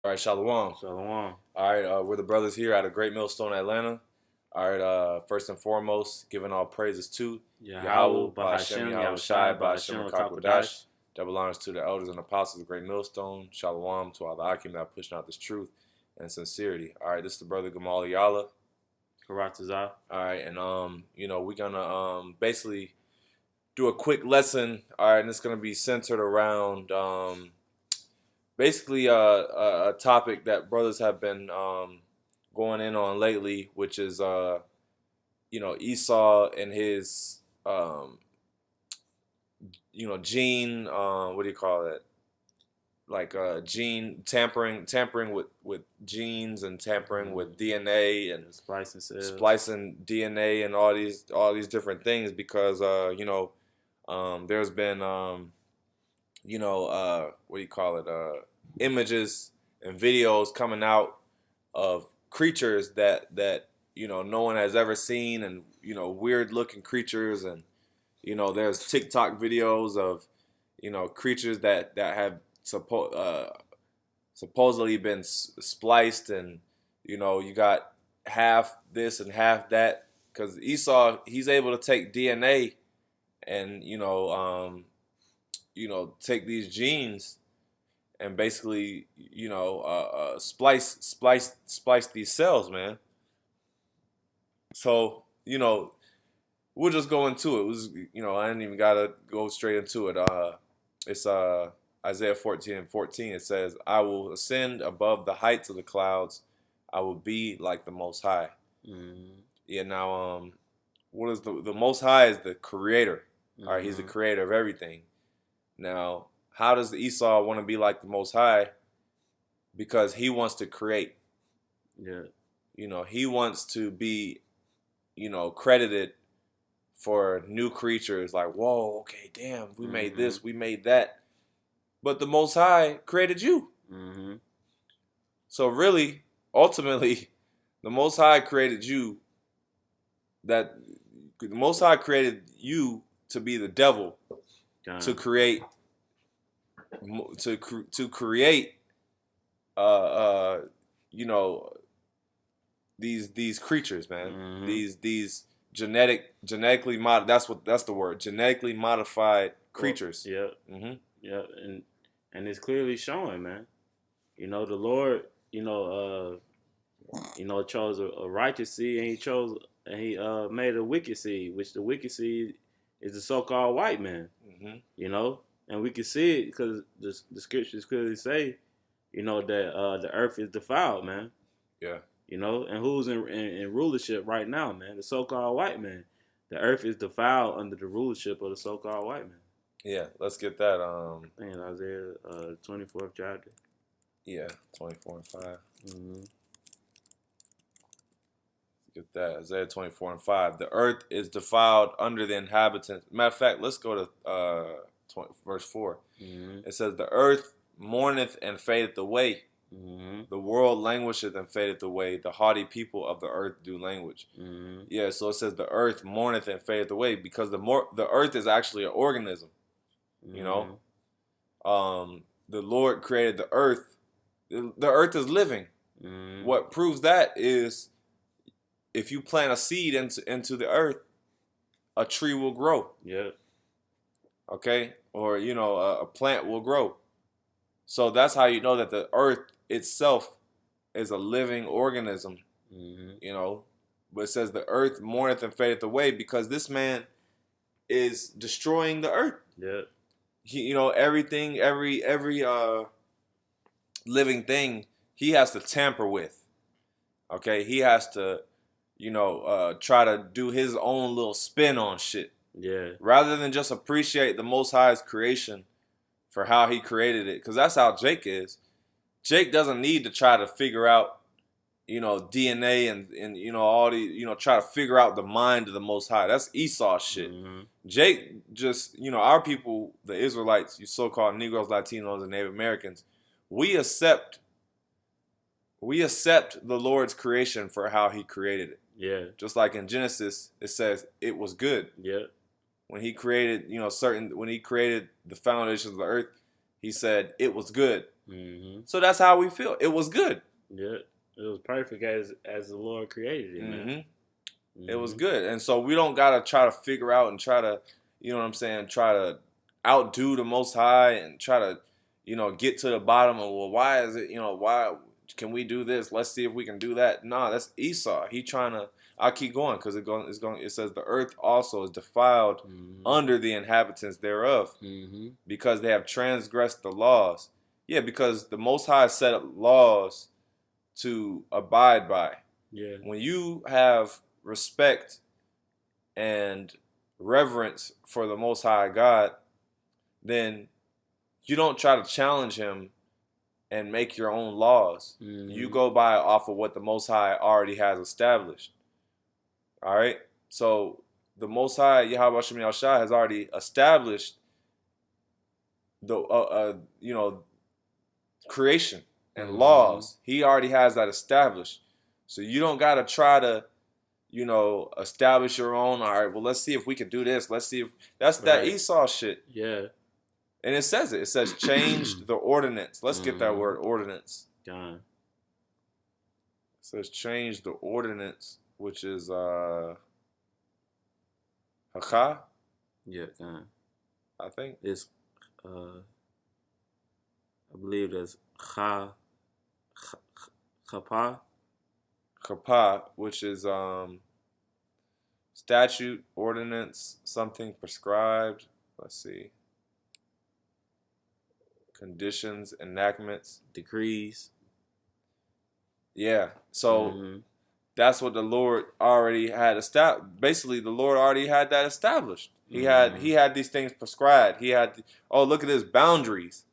All right, Shalom. Shalom. All right, we're the brothers here out of Great Millstone, Atlanta. All right, first and foremost, giving all praises to Yahweh, Yahweh, Ba'Hashem, Bahashem, Yahweh Shai, Yahushai, Ba'Hashem, Bahashem, Rakakwadash. Rakakwadash. Double honors to the elders and apostles of Great Millstone. Shalom to all the Akim that are pushing out this truth and sincerity. All right, this is the brother Gamal Yala. Karatazah. All right, and we're gonna basically do a quick lesson. All right, and it's gonna be centered around basically a topic that brothers have been going in on lately, which is Esau and his gene, what do you call it, like gene tampering with genes and tampering with DNA and Splicing cells. splicing DNA and all these different things because there's been what do you call it, images and videos coming out of creatures that no one has ever seen, and weird looking creatures, and there's TikTok videos of creatures that have supposedly been spliced, and you got half this and half that, because Esau, he's able to take DNA and take these genes and basically splice these cells, man. So we'll just go into it. It was, I didn't even gotta go straight into it. It's Isaiah 14:14. It says, "I will ascend above the heights of the clouds. I will be like the Most High." Mm-hmm. Yeah. Now, what is the Most High? Is the Creator. Mm-hmm. All right, He's the Creator of everything. Now, how does Esau want to be like the Most High? Because he wants to create. Yeah. He wants to be, credited for new creatures. Like, whoa, okay, damn, we made this, we made that. But the Most High created you. Mm-hmm. So really, ultimately, the Most High created you. The Most High created you to be the devil, to create, these creatures, man. Mm-hmm. These genetically mod. That's the word. Genetically modified creatures. Well, yeah. Mm-hmm. Yeah, and it's clearly showing, man. The Lord, chose a righteous seed, and he made a wicked seed, which the wicked seed is the so-called white man. Mm-hmm. And we can see it because the scriptures clearly say, that the earth is defiled, man. Yeah. And who's in rulership right now, man? The so-called white man. The earth is defiled under the rulership of the so-called white man. Yeah, let's get that. I think Isaiah 24th chapter. Yeah, 24 and 5. Mm-hmm. Get that. Isaiah 24 and 5. The earth is defiled under the inhabitants. Matter of fact, let's go to verse 4. Mm-hmm. It says, "The earth mourneth and fadeth away. Mm-hmm. The world languisheth and fadeth away. The haughty people of the earth do language." Mm-hmm. Yeah, so it says the earth mourneth and fadeth away because the earth is actually an organism. Mm-hmm. The Lord created the earth. The earth is living. Mm-hmm. What proves that is if you plant a seed into the earth, a tree will grow. Yeah. Okay? Or, a plant will grow. So that's how you know that the earth itself is a living organism. Mm-hmm. But it says the earth mourneth and fadeth away because this man is destroying the earth. Yeah. Everything, every living thing, he has to tamper with. Okay? He has to, try to do his own little spin on shit. Yeah. Rather than just appreciate the Most High's creation for how he created it. Because that's how Jake is. Jake doesn't need to try to figure out, DNA and all the, try to figure out the mind of the Most High. That's Esau shit. Mm-hmm. Jake just, our people, the Israelites, you so-called Negroes, Latinos, and Native Americans, we accept the Lord's creation for how he created it. Yeah. Just like in Genesis, it says it was good. Yeah. When he created, when he created the foundations of the earth, he said it was good. Mm-hmm. So that's how we feel. It was good. Yeah, it was perfect as the Lord created it, man. Mm-hmm. It was good. And so we don't gotta try to figure out and try to, you know what I'm saying, try to outdo the Most High and try to, get to the bottom of, well, why is it, why can we do this? Let's see if we can do that. Nah, that's Esau. He trying to. I'll keep going because it says the earth also is defiled under the inhabitants thereof because they have transgressed the laws. Yeah, because the Most High set up laws to abide by. Yeah. When you have respect and reverence for the Most High God, then you don't try to challenge him and make your own laws. You go by off of what the Most High already has established. All right? So the Most High, Yahweh Shem Yahushua, has already established the, creation and laws. He already has that established. So you don't got to try to, establish your own. All right, well, let's see if we can do this. Let's see if that's that Esau shit. Yeah. And it says change the ordinance. Let's get that word, ordinance. God. It says change the ordinance, which is Haka. Yeah, God. I think it's I believe that's Chapa. Kapa, which is statute, ordinance, something prescribed. Let's see. Conditions, enactments, decrees. Yeah. So that's what the Lord already had established. Basically, the Lord already had that established. He had these things prescribed. He had, look at his boundaries.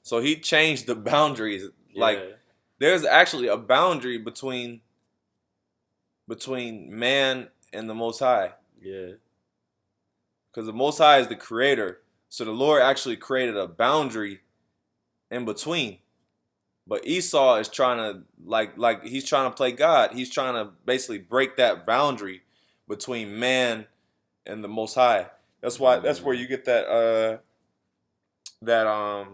So he changed the boundaries. Yeah. Like, there's actually a boundary between man and the Most High. Yeah. Because the Most High is the creator. So the Lord actually created a boundary in between. But Esau is trying to, like he's trying to play God. He's trying to basically break that boundary between man and the Most High. That's why. That's where you get that that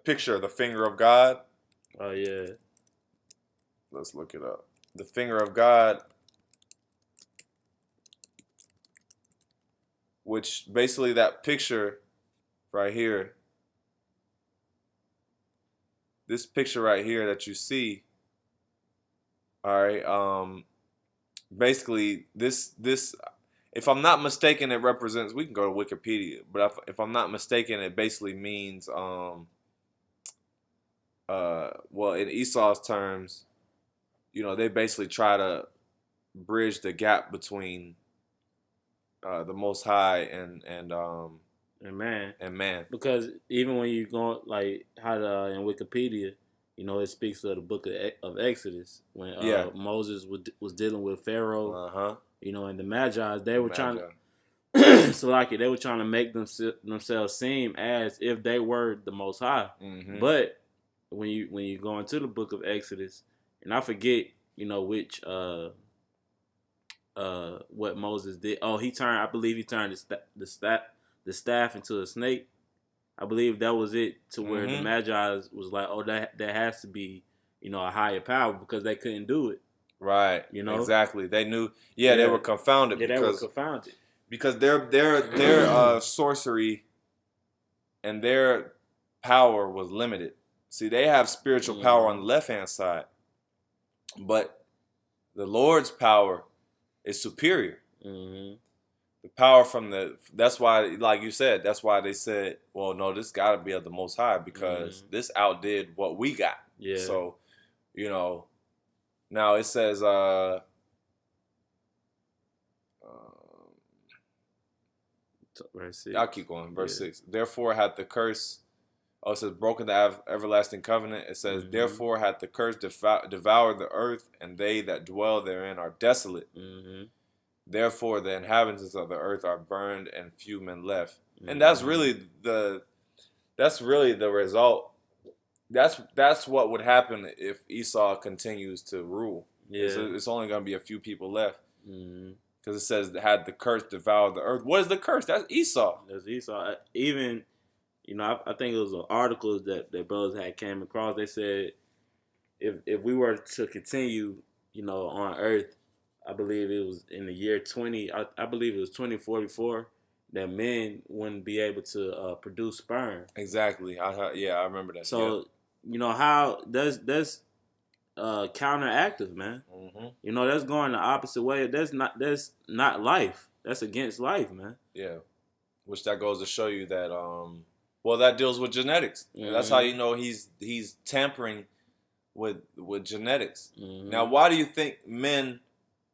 picture of the finger of God. Oh yeah. Let's look it up. The finger of God, which basically that picture right here. This picture right here that you see. All right. Basically, this, if I'm not mistaken, it represents. We can go to Wikipedia, but if I'm not mistaken, it basically means well, in Esau's terms, they basically try to bridge the gap between the Most High and man. Because even when you go like how in Wikipedia, it speaks of the book of Exodus when Moses was dealing with Pharaoh, and the Magi, they were trying to, so like they were trying to make themselves seem as if they were the Most High. But when you go into the book of Exodus, and I forget, which what Moses did. Oh, I believe he turned the staff into a snake. I believe that was it, to where the Magi was like, oh, that has to be, a higher power, because they couldn't do it. Right. Exactly. They knew. Yeah, they were confounded. Yeah, they were confounded because their sorcery and their power was limited. See, they have spiritual power on the left hand side, but the Lord's power is superior. The power from that's why, like you said, that's why they said, well, no, this got to be of the Most High, because this outdid what we got. Yeah. So, now it says, verse 6. I'll keep going. Verse 6. Therefore hath the curse, it says, broken the everlasting covenant. It says, therefore hath the curse devoured the earth, and they that dwell therein are desolate. Therefore the inhabitants of the earth are burned, and few men left. And that's really the result. That's what would happen if Esau continues to rule. Yeah. It's only going to be a few people left. Because it says, had the curse devoured the earth. What is the curse? That's Esau. That's Esau. Even I think it was an article that brothers had came across. They said if we were to continue, on Earth, I believe it was in the year 20. I believe it was 2044 that men wouldn't be able to produce sperm. Exactly. I remember that. So how that's counteractive, man. Mm-hmm. That's going the opposite way. That's not life. That's against life, man. Yeah. Which that goes to show you that that deals with genetics. Mm-hmm. That's how you know he's tampering with genetics. Mm-hmm. Now, why do you think men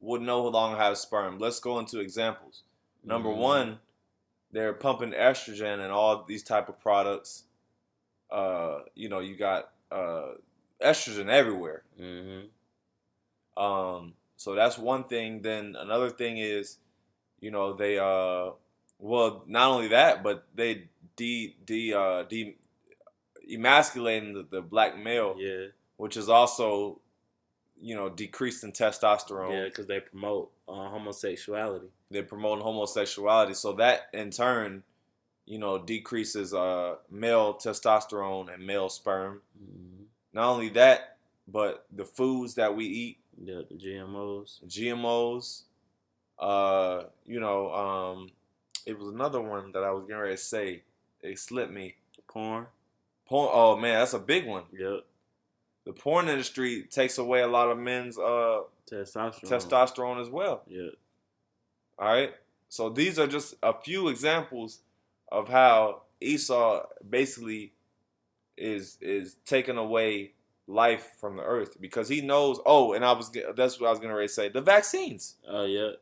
would no longer have sperm? Let's go into examples. Number one, they're pumping estrogen and all these type of products. You got estrogen everywhere. Mm-hmm. So that's one thing. Then another thing is, they not only that, but they emasculating the black male, which is also, decreased in testosterone. Yeah, because they promote homosexuality. They're promoting homosexuality, so that in turn, decreases male testosterone and male sperm. Mm-hmm. Not only that, but the foods that we eat. Yeah, the GMOs. It was another one that I was getting ready to say. It slipped me. Porn. Oh man, that's a big one. Yep. The porn industry takes away a lot of men's testosterone as well. Yeah. All right. So these are just a few examples of how Esau basically is taking away life from the earth because he knows. Oh, and that's what I was going to say. The vaccines. Oh yeah.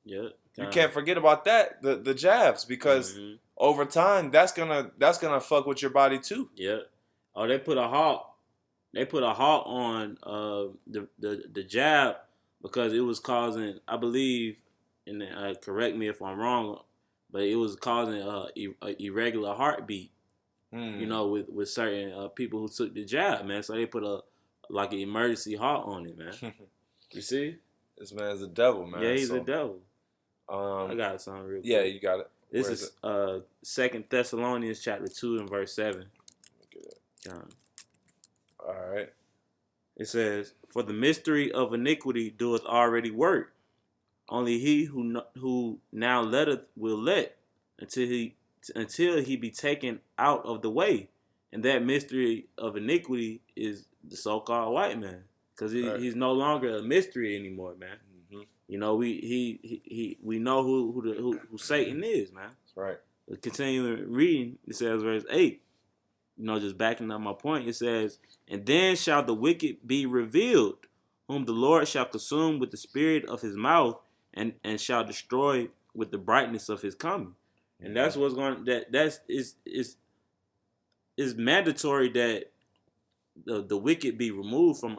You can't forget about that. The jabs because over time that's gonna fuck with your body too. Yeah. Oh, they put a halt. They put a halt on the jab because it was causing, I believe, and correct me if I'm wrong, but it was causing a irregular heartbeat. With certain people who took the jab, man. So they put an emergency halt on it, man. You see? This man's a devil, man. Yeah, he's a devil. I got something real quick. Yeah, you got it. This is 2 Thessalonians chapter 2 and verse 7. All right. It says, "For the mystery of iniquity doeth already work. Only he who now letteth will let until he be taken out of the way. And that mystery of iniquity is the so-called white man, because he's no longer a mystery anymore, man. Mm-hmm. We know who Satan is, man. That's right. Continuing reading, it says verse 8. Just backing up my point, it says, "And then shall the wicked be revealed, whom the Lord shall consume with the spirit of his mouth, and shall destroy with the brightness of his coming." And that's what's going. Is mandatory that the wicked be removed from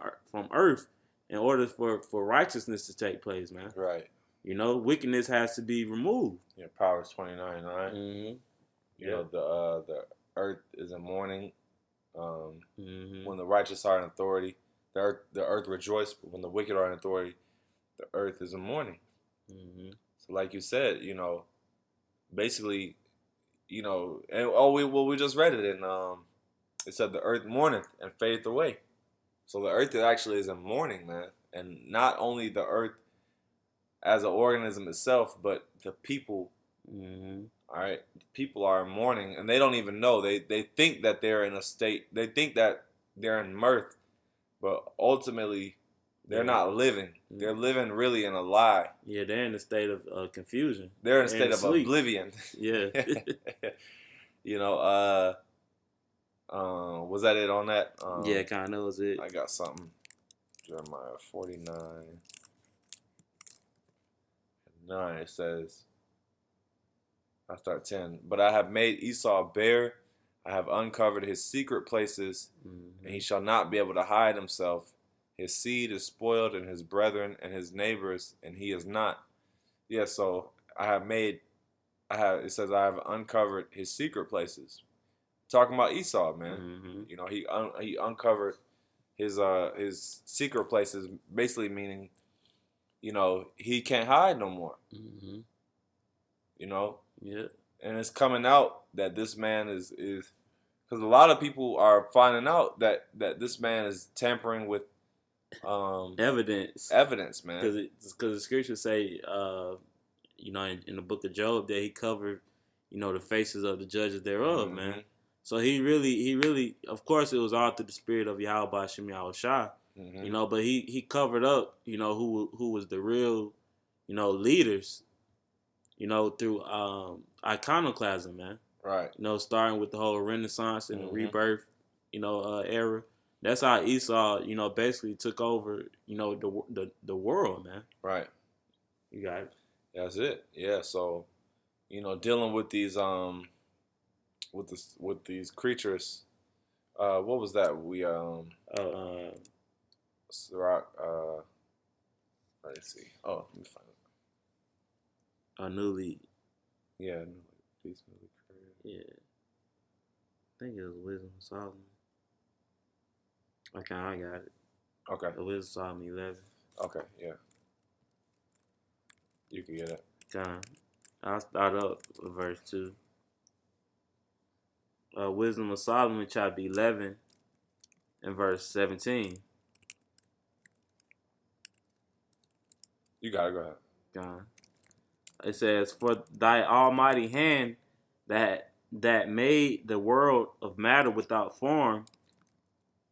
earth in order for righteousness to take place, man. Right. Wickedness has to be removed. Yeah, Proverbs 29, right? Mm-hmm. The earth is in mourning. When the righteous are in authority, the earth rejoices. But when the wicked are in authority, the earth is in mourning. Mm-hmm. So, like you said, basically, we just read it, and it said the earth mourneth and fadeth away. So the earth actually is in mourning, man, and not only the earth as an organism itself, but the people. Mm-hmm. All right, people are in mourning, and they don't even know. They think that they're in a state. They think that they're in mirth, but ultimately, they're not living. They're living really in a lie. Yeah, they're in a state of confusion. They're in a state of sleep. Oblivion. Yeah. Was that it on that? Yeah, kind of was it. I got something. Jeremiah 49:9. It says, I start 10. "But I have made Esau bare. I have uncovered his secret places, and he shall not be able to hide himself. His seed is spoiled, and his brethren and his neighbors, and he is not." Yeah, so it says I have uncovered his secret places. Talking about Esau, man. Mm-hmm. He uncovered his secret places, basically meaning, he can't hide no more. Mm-hmm. Yeah. and it's coming out that this man is because a lot of people are finding out that this man is tampering with evidence, man. Because the scriptures say, in the book of Job, that he covered, the faces of the judges thereof, man. So he really, of course, it was all through the spirit of Yahweh Shem Yahushua, but he covered up, who was the real, leaders, through iconoclasm, man. Right. Starting with the whole Renaissance and the rebirth, era. That's how Esau, basically took over, the world, man. Right. You got it. That's it. Yeah. So, dealing with these with these creatures. What was that? We Sirach. Let's see. Oh, let me find it. Newly. Yeah. Newly created. Yeah. I think it was Wisdom of Solomon. Okay, I got it. Okay. The Wisdom of Solomon 11. Okay. Yeah. You can get it. Okay. I'll start up with verse 2. Wisdom of Solomon, chapter 11, and verse 17. You got it. Go ahead. God. It says, "For thy almighty hand that made the world of matter without form,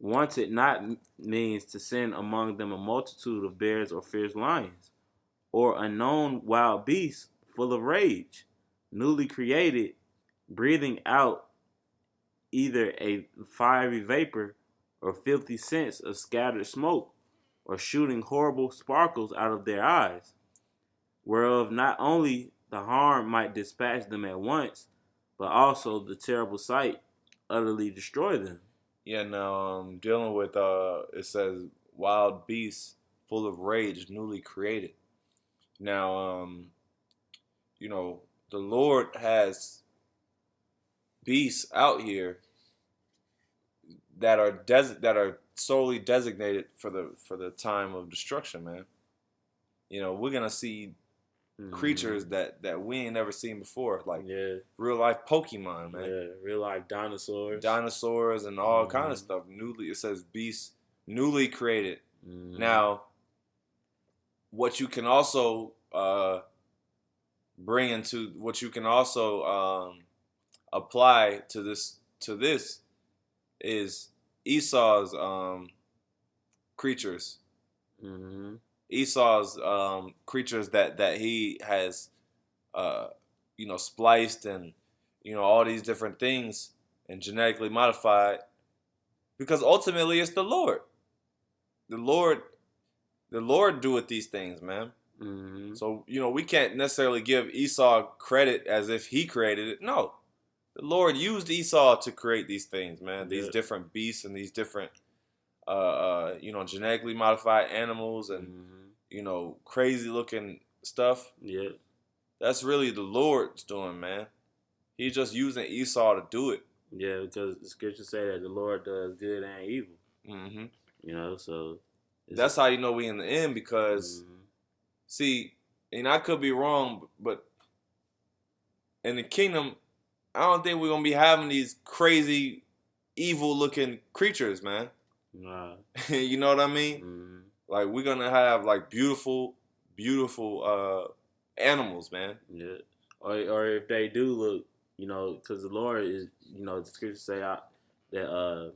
wanted not means to send among them a multitude of bears or fierce lions, or unknown wild beasts full of rage, newly created, breathing out either a fiery vapor or filthy scents of scattered smoke, or shooting horrible sparkles out of their eyes, whereof not only the harm might dispatch them at once, but also the terrible sight utterly destroy them." Yeah, now dealing with it says wild beasts full of rage, newly created. Now, the Lord has beasts out here that are solely designated for the time of destruction, man. We're gonna see creatures that we ain't never seen before, like real life Pokemon, man. Yeah, real life dinosaurs and all kind of stuff. It says beasts newly created. Now, what you can also apply to this is Esau's creatures. Esau's creatures that he has spliced and all these different things and genetically modified, because ultimately it's the Lord. The Lord doeth these things, man. So we can't necessarily give Esau credit as if he created it. No, the Lord used Esau to create these things, man. These different beasts and these different genetically modified animals and crazy looking stuff. Yeah. That's really the Lord's doing, man. He's just using Esau to do it. Yeah, because the scriptures say that the Lord does good and evil. So that's how we in the end, because see, and I could be wrong, but in the kingdom, I don't think we're gonna be having these crazy, evil looking creatures, man. Nah. You know what I mean? Like, we're gonna have like beautiful animals, man. Yeah. Or if they do look, because the Lord is, the scriptures say that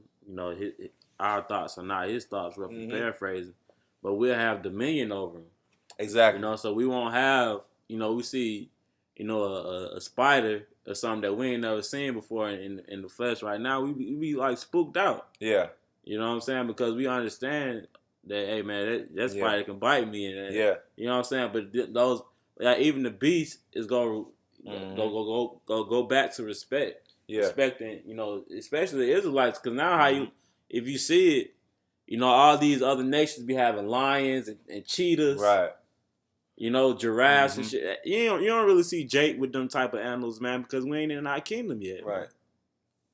our thoughts are not His thoughts, roughly paraphrasing, but we'll have dominion over them. Exactly. So we won't have, we see, a spider or something that we ain't never seen before in the flesh. Right now, we be like spooked out. Yeah. You know what I'm saying? Because we understand that, hey man, that spider can bite me, and you know what I'm saying. But those, even the beast is gonna go back to respect. Yeah. Respecting, especially the Israelites, because now if you see it, all these other nations be having lions and cheetahs, right? Giraffes and shit. You don't really see Jake with them type of animals, man, because we ain't in our kingdom yet. Right.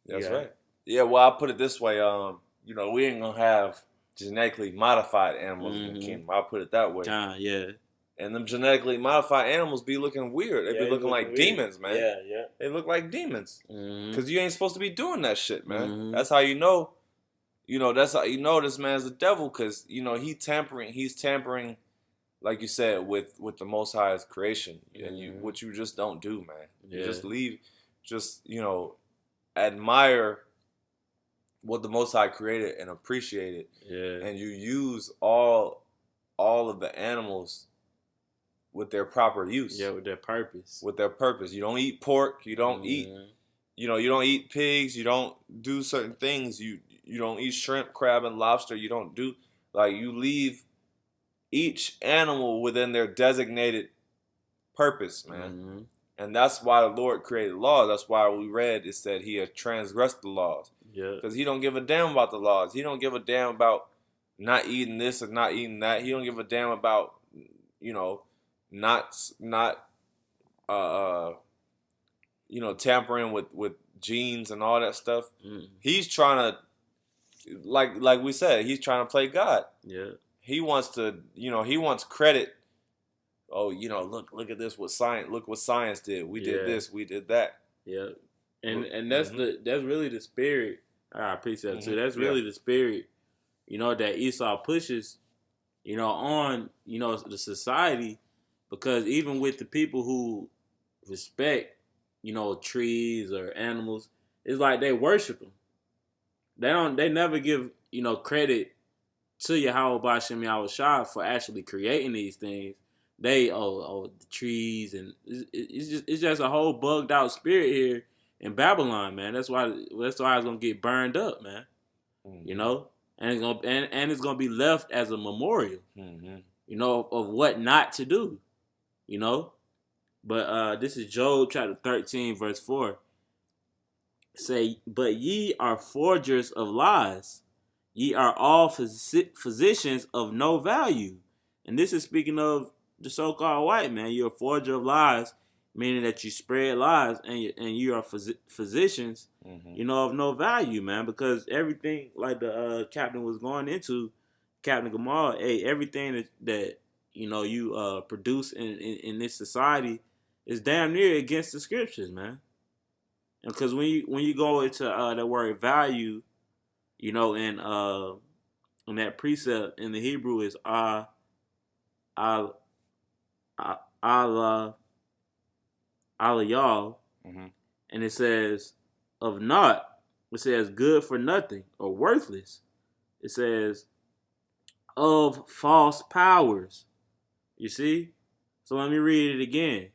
That's right. Yeah. Well, I'll put it this way. We ain't gonna have genetically modified animals in the kingdom. I'll put it that way. Yeah. And them genetically modified animals be looking weird. They be looking like weird. Demons, man. Yeah. They look like demons. Because you ain't supposed to be doing that shit, man. That's how you know. That's how you know this man's the devil. Because, he's tampering, like you said, with the Most High's creation. And what you just don't do, man. You just leave, admire what the Most High created and appreciate it. Yeah. And you use all of the animals with their proper use. Yeah, with their purpose. With their purpose. You don't eat pork. You don't eat, you don't eat pigs. You don't do certain things. You don't eat shrimp, crab, and lobster. You don't do, you leave each animal within their designated purpose, man. And that's why the Lord created laws. That's why we read it said he had transgressed the laws. Yeah. Because he don't give a damn about the laws. He don't give a damn about not eating this or not eating that. He don't give a damn about, not tampering with genes and all that stuff. He's trying to, like we said, he's trying to play God. Yeah. He wants to, he wants credit. Oh, look at this. Look what science did. We did this. We did that. Yeah. And that's that's really the spirit. I appreciate that too. That's really the spirit, that Esau pushes, on, the society, because even with the people who respect, trees or animals, it's like they worship them. They never give, credit to Yahweh Bashem Yahushua for actually creating these things. They the trees, and it's just a whole bugged out spirit here in Babylon, man. That's why it's gonna get burned up, man. And it's gonna be left as a memorial, of what not to do, But this is Job chapter 13, verse 4. Say, but ye are forgers of lies. Ye are all physicians of no value. And this is speaking of the so-called white man. You're a forger of lies, meaning that you spread lies, and you are physicians, of no value, man. Because everything, like the captain was going into, Captain Gamal, everything that you produce in this society is damn near against the scriptures, man. Because when you go into the word value, in that precept in the Hebrew is alayal, and it says of naught. It says good for nothing or worthless. It says of false powers. You see? So let me read it again.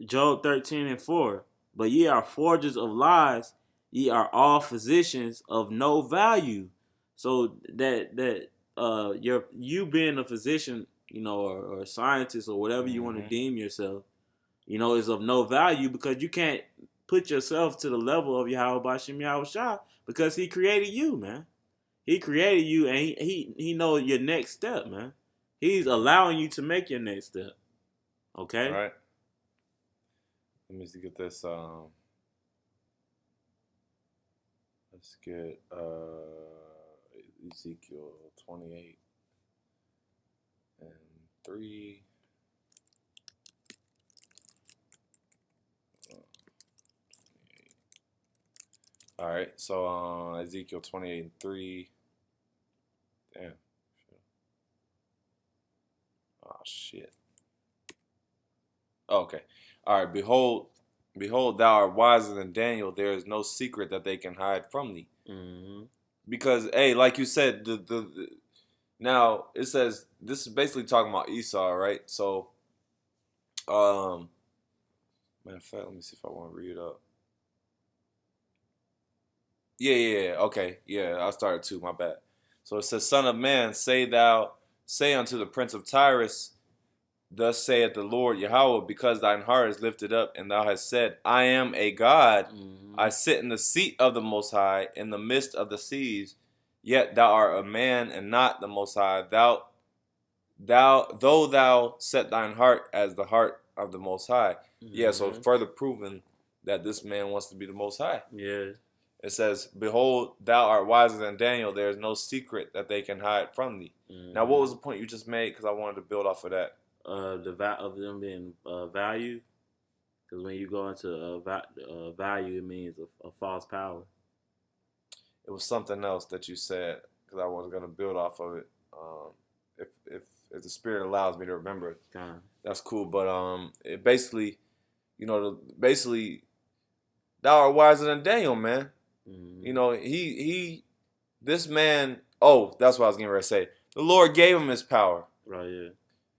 Job 13 and 4. But ye are forgers of lies. Ye are all physicians of no value. So that you being a physician, or a scientist or whatever you want to deem yourself, is of no value, because you can't put yourself to the level of Yahweh Bashem Yahushua, because he created you, man. He created you, and he knows your next step, man. He's allowing you to make your next step. Okay? All right. Let me get this. Let's get Ezekiel 28 and 3. All right, so Ezekiel 28 and 3. Damn. Oh, shit. Okay. All right, behold, thou art wiser than Daniel. There is no secret that they can hide from thee. Because, hey, like you said, now it says, this is basically talking about Esau, right? So, matter of fact, let me see if I want to read it up. Yeah, okay, yeah, I started too, my bad. So it says, Son of man, say unto the prince of Tyrus, thus saith the Lord Yahweh, because thine heart is lifted up, and thou hast said, I am a God. I sit in the seat of the Most High, in the midst of the seas. Yet thou art a man, and not the Most High. Though thou set thine heart as the heart of the Most High. Yeah, so further proving that this man wants to be the Most High. Yeah. It says, behold, thou art wiser than Daniel. There is no secret that they can hide from thee. Now, what was the point you just made? Because I wanted to build off of that. of them being value. Because when you go into value, it means a false power. It was something else that you said because I was going to build off of it. If the spirit allows me to remember it, that's cool. But it basically, basically, thou art wiser than Daniel, man. Mm-hmm. This man. Oh, that's what I was getting ready to say. The Lord gave him his power. Right. Yeah.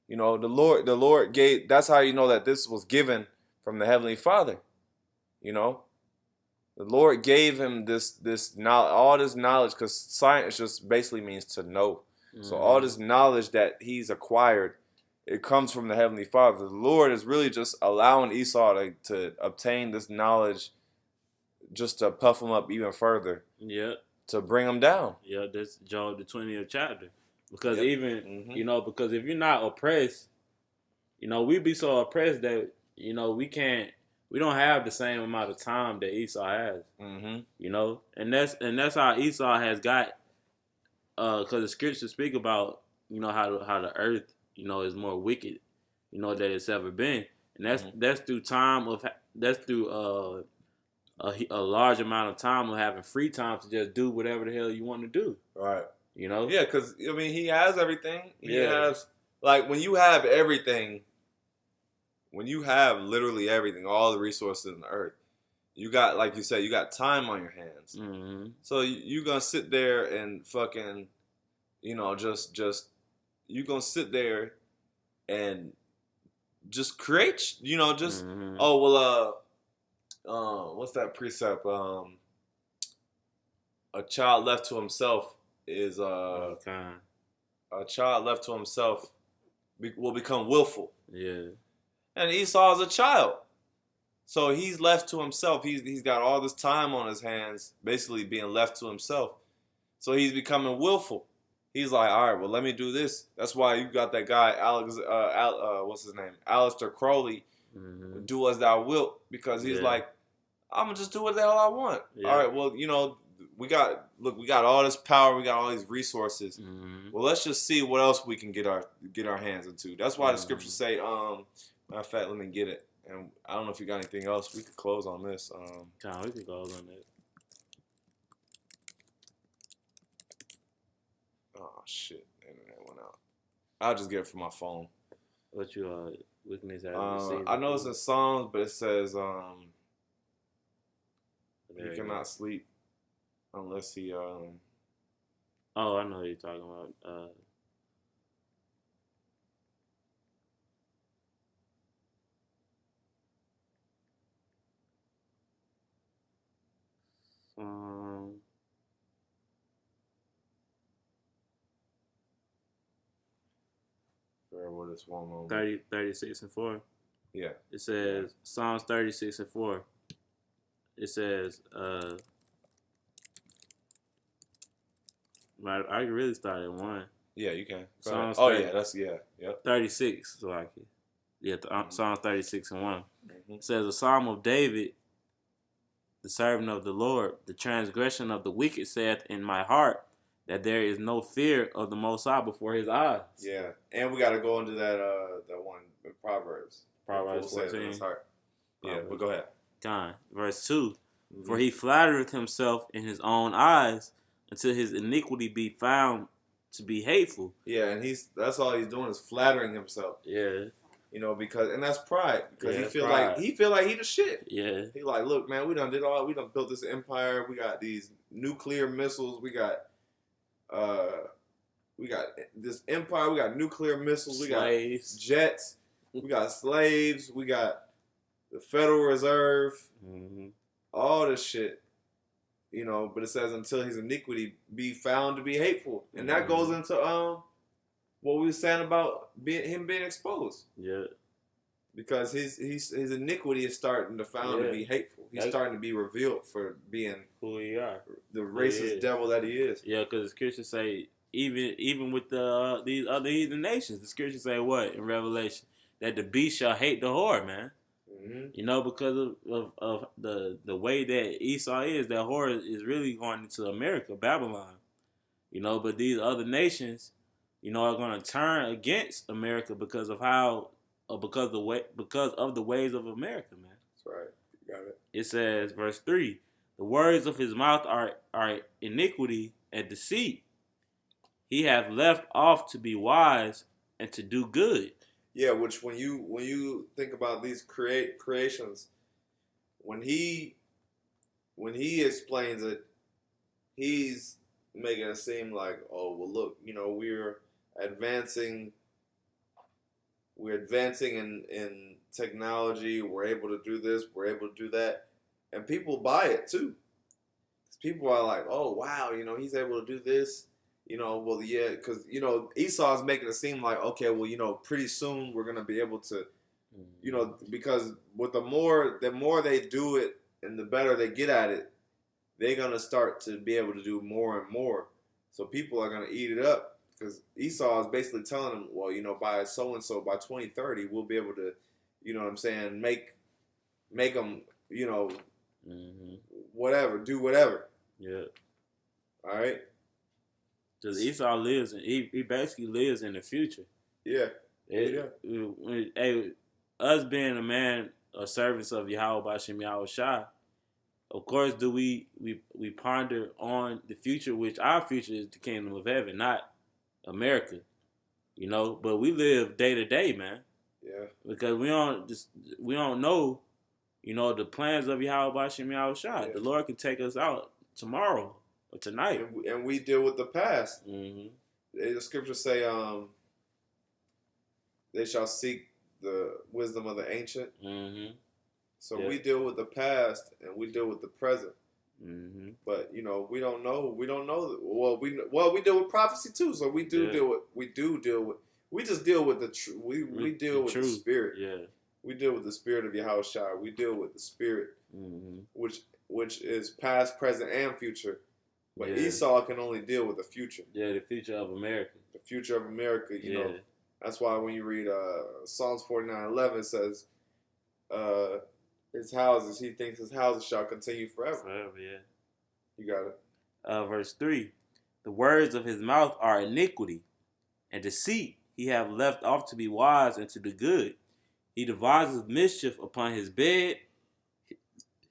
The Lord gave. That's how you know that this was given from the Heavenly Father. The Lord gave him this knowledge, all this knowledge, because science just basically means to know. Mm-hmm. So all this knowledge that he's acquired, it comes from the Heavenly Father. The Lord is really just allowing Esau to obtain this knowledge, just to puff him up even further. Yeah. To bring him down. Yeah, that's Job the 20th chapter. Because because if you're not oppressed, we be so oppressed that we don't have the same amount of time that Esau has. Mm-hmm. And that's how Esau has got. Because the scriptures speak about how the earth is more wicked, that it's ever been, and that's through a large amount of time of having free time to just do whatever the hell you want to do. Right. Yeah, because he has everything. He has when you have everything. When you have literally everything, all the resources in the earth, you got, like you said, you got time on your hands. Mm-hmm. So you're going to sit there and fucking, just you're going to sit there and just create, mm-hmm. What's that precept? A child left to himself is, a child left to himself will become willful. Yeah. And Esau is a child. So he's left to himself. He's got all this time on his hands, basically being left to himself. So he's becoming willful. He's like, all right, well, let me do this. That's why you got that guy, what's his name? Aleister Crowley, mm-hmm. Do as thou wilt. Because he's like, I'm going to just do what the hell I want. Yeah. All right, well, we got all this power. We got all these resources. Mm-hmm. Well, let's just see what else we can get our hands into. That's why the scriptures say, matter of fact, let me get it. And I don't know if you got anything else. We could close on this. We could close on that. Oh, shit. The internet went out. I'll just get it from my phone. What you witness at? I know it's in Psalms, but it says he cannot sleep unless he... Oh, I know what you're talking about. This one moment. 36 and 4. Yeah. It says Psalms 36 and 4. It says I can really start at 1. Yeah, you can. Psalms 36. So I can. Yeah, Psalms 36 and 1. Mm-hmm. It says a psalm of David, the servant of the Lord. The transgression of the wicked saith in my heart, that there is no fear of the Most High before His eyes. Yeah, and we got to go into that one Proverbs. Proverbs 14. Yeah, but go ahead. Verse 2. Mm-hmm. For he flattereth himself in his own eyes until his iniquity be found to be hateful. Yeah, and that's all he's doing is flattering himself. Yeah. And that's pride. Because he feel like he the shit. Yeah. He like, look, man, we done built this empire. We got these nuclear missiles. We got this empire. We got nuclear missiles. Slaves. We got jets. We got slaves. We got the Federal Reserve. Mm-hmm. All this shit. But it says until his iniquity be found to be hateful. And that goes into what we were saying about him being exposed. Yeah. Because his iniquity is starting to found to be hateful. He's starting to be revealed for being who he are, the racist devil that he is. Yeah, because the scriptures say even with these other heathen nations, the scriptures say what in Revelation, that the beast shall hate the whore, man. Mm-hmm. Because of the way that Esau is, that whore is really going into America, Babylon. But these other nations are going to turn against America because of because of the ways of America, man. That's right. You got it. It says, verse 3, the words of his mouth are iniquity and deceit. He hath left off to be wise and to do good. Yeah, which when you think about these creations, when he explains it, he's making it seem like, oh well, look, we're advancing in technology. We're able to do this. We're able to do that, and people buy it too. People are like, oh wow, he's able to do this. Well, yeah, because Esau is making it seem like, okay, well, pretty soon we're gonna be able to, because with the more they do it and the better they get at it, they're gonna start to be able to do more and more. So people are gonna eat it up because Esau is basically telling them, well, by so and so by 2030 we'll be able to, what I'm saying, make them, whatever, do whatever. Yeah. All right. Because Esau lives he basically lives in the future. Yeah. Us being a man, a servants of Yahweh Bashem Yahweh Shai, of course, do we ponder on the future, which our future is the kingdom of heaven, not America. But we live day to day, man. Yeah. Because we don't know, the plans of Yahweh Bashem Yahweh Shai. Yeah. The Lord can take us out tomorrow or tonight. And we deal with the past. Mm-hmm. The scriptures say, they shall seek the wisdom of the ancient. Mm-hmm. So we deal with the past and we deal with the present. Mm-hmm. But we don't know. We don't know. We deal with prophecy too. So we do deal with. We just deal with the truth. We deal with the spirit. Yeah. We deal with the spirit of Yahweh Shai. We deal with the spirit, which is past, present, and future. But Esau can only deal with the future. Yeah, the future of America. The future of America. You know. That's why when you read Psalms 49:11, it says, he thinks his houses shall continue forever. Forever, yeah. You got it. Verse 3, the words of his mouth are iniquity and deceit. He have left off to be wise and to do good. He deviseth mischief upon his bed.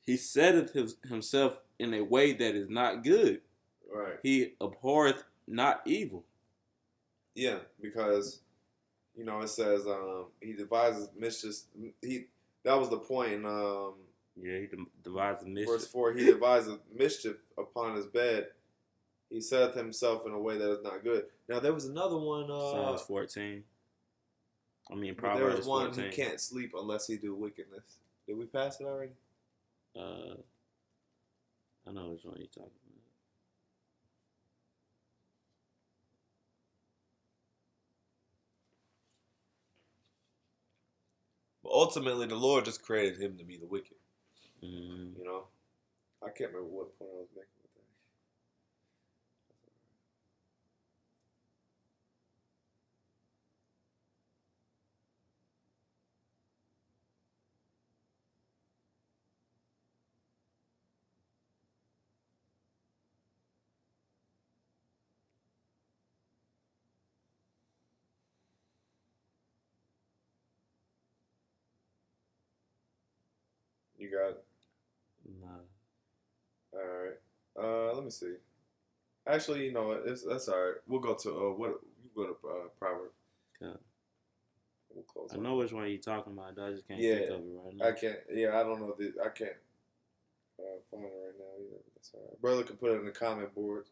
He setteth himself in a way that is not good. Right. He abhorreth not evil. Yeah, because it says he devises mischief. That was the point in he devises mischief. Verse 4, he devises mischief upon his bed. He setteth himself in a way that is not good. Now there was another one. Psalms 14. Proverbs there was one 14. He can't sleep unless he do wickedness. Did we pass it already? I know which one you're talking about. But ultimately, the Lord just created him to be the wicked. Mm-hmm. I can't remember what point I was making with that. You got it? No. All right. Let me see. Actually, you know what? That's all right. We'll go to You go to Proverbs. Yeah. We'll close. I know which one you're talking about. I just can't think of it right now. I can't. Yeah, I don't know. I can't find it right now either. That's all right. Brother can put it in the comment boards.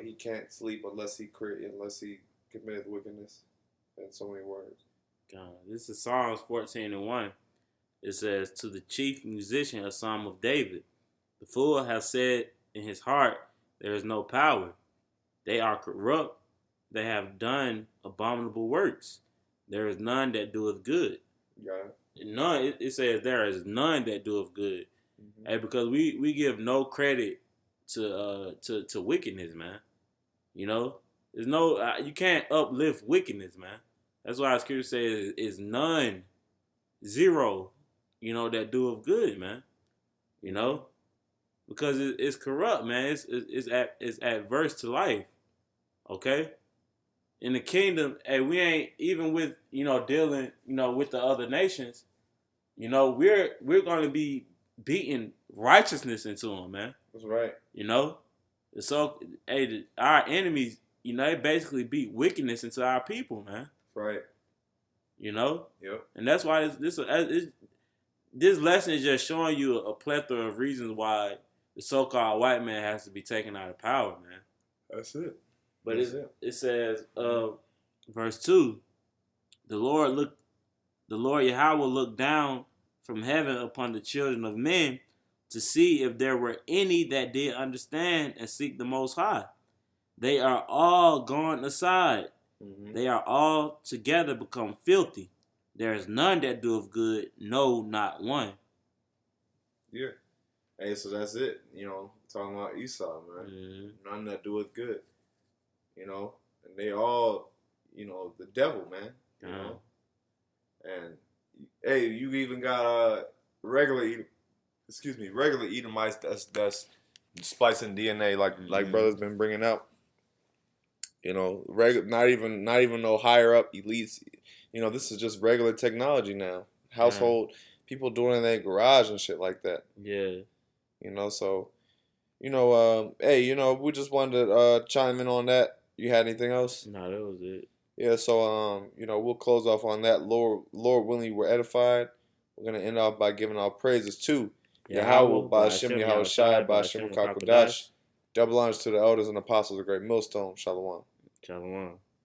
He can't sleep unless he committed wickedness. In so many words. This is Psalms 14:1. It says, to the chief musician, a psalm of David. The fool has said in his heart, there is no power. They are corrupt. They have done abominable works. There is none that doeth good. Yeah. None. It says there is none that doeth good. Mm-hmm. And because we give no credit to wickedness, man. There's no you can't uplift wickedness, man. That's why Scripture says is none, zero, that doeth good, man. because it's corrupt, man. It's adverse to life. Okay, in the kingdom, hey, we ain't even with dealing with the other nations. We're going to be beating righteousness into them, man. That's right. So hey, our enemies, they basically beat wickedness into our people, man. Right. Yep. And that's why this lesson is just showing you a plethora of reasons why the so-called white man has to be taken out of power, man. That's it. But it says, verse 2, the Lord Yahweh looked down from heaven upon the children of men to see if there were any that did understand and seek the Most High. They are all gone aside. Mm-hmm. They are all together become filthy. There is none that doeth good, no, not one. Yeah. Hey, so that's it. Talking about Esau, man. Mm-hmm. None that doeth good. And they all, the devil, man. And hey, you even got regular Edomites that's splicing DNA like brother's been bringing up. Not even no higher up elites. This is just regular technology now. Household people doing it in their garage and shit like that. Yeah. So, hey, we just wanted to chime in on that. You had anything else? No, that was it. Yeah, so we'll close off on that. Lord willing, we're edified. We're gonna end off by giving our praises to Yahweh, Ba'ashem Yahweh Shai, Ba'ashem Kakadash. Double honors to the elders and apostles of Great Millstone. Shalom. Shalom.